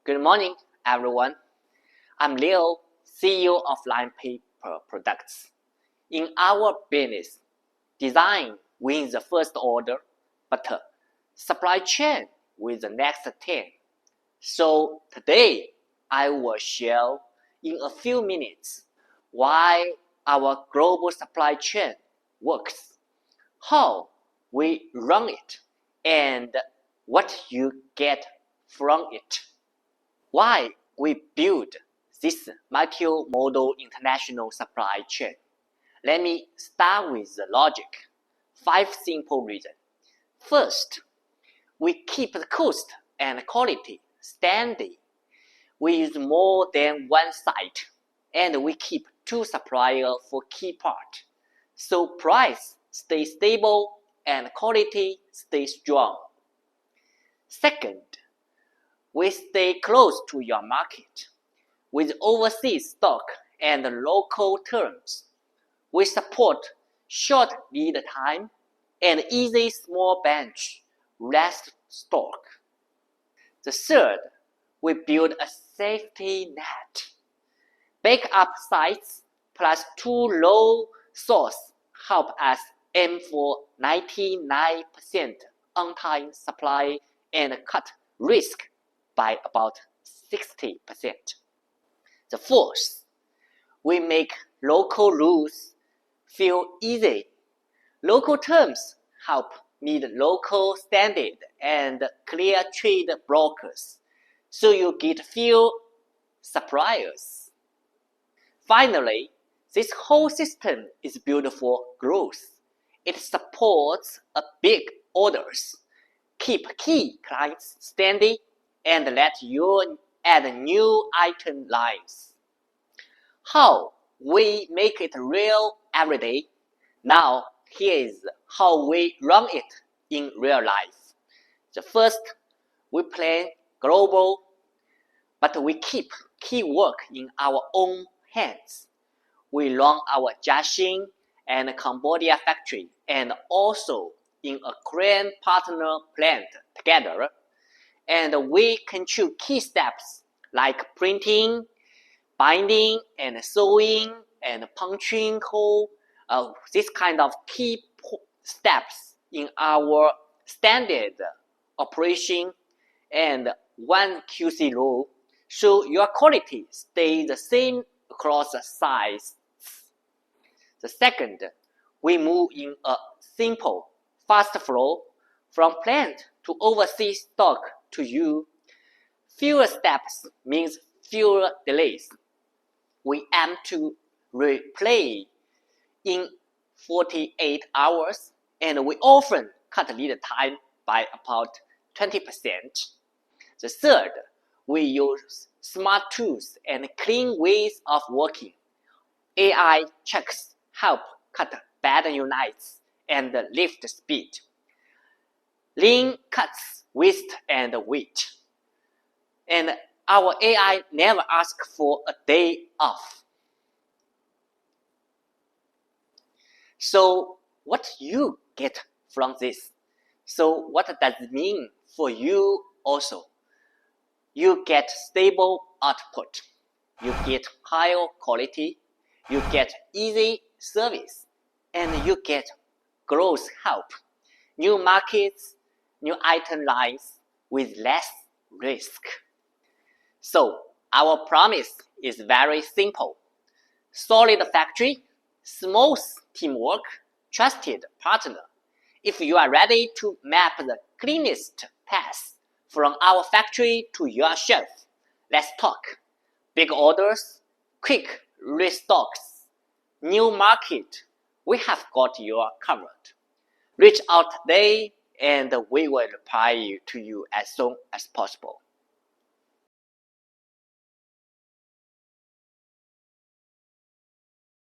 Good morning, everyone. I'm Leo, CEO of Line Paper Products. In our business, design wins the first order, but supply chain wins the next 10. So today, I will share in a few minutes why our global supply chain works, how we run it, and what you get from it. Why we build this multi-modal international supply chain. Let me start with the logic. 5 simple reasons. First, we keep the cost and quality steady. We use more than one site, and we keep 2 suppliers for key part. So price stays stable and quality stays strong. Second, we stay close to your market. With overseas stock and local terms, we support short lead time and easy small batch rest stock. The third, we build a safety net. Backup sites plus 2 low source help us aim for 99% on-time supply and cut risk by about 60%. The fourth, we make local rules feel easy. Local terms help meet local standard and clear trade blockers, so you get few suppliers. Finally, this whole system is built for growth. It supports big orders, keep key clients steady, and let you add new item lines. How we make it real every day? Now, here is how we run it in real life. The first, we plan global, but we keep key work in our own hands. We run our Jiaxing and Cambodia factory and also in a Korean partner plant together. And we control key steps like printing, binding, and sewing, and punching hole. This kind of key steps in our standard operation and one QC rule, so your quality stays the same across the sites. The second, we move in a simple, fast flow from plant to overseas stock to you. Fewer steps means fewer delays. We aim to replay in 48 hours, and we often cut lead time by about 20%. The third, we use smart tools and clean ways of working. AI checks help cut bad units and lift speed. Lean cuts waste and weight. And our AI never asks for a day off. So what you get from this? So what does it mean for you also? You get stable output. You get higher quality. You get easy service. And you get growth help. New markets, new item lines with less risk. So our promise is very simple. Solid factory, smooth teamwork, trusted partner. If you are ready to map the cleanest path from our factory to your shelf, let's talk. Big orders, quick restocks, new market, we have got you covered. Reach out today and we will reply to you as soon as possible.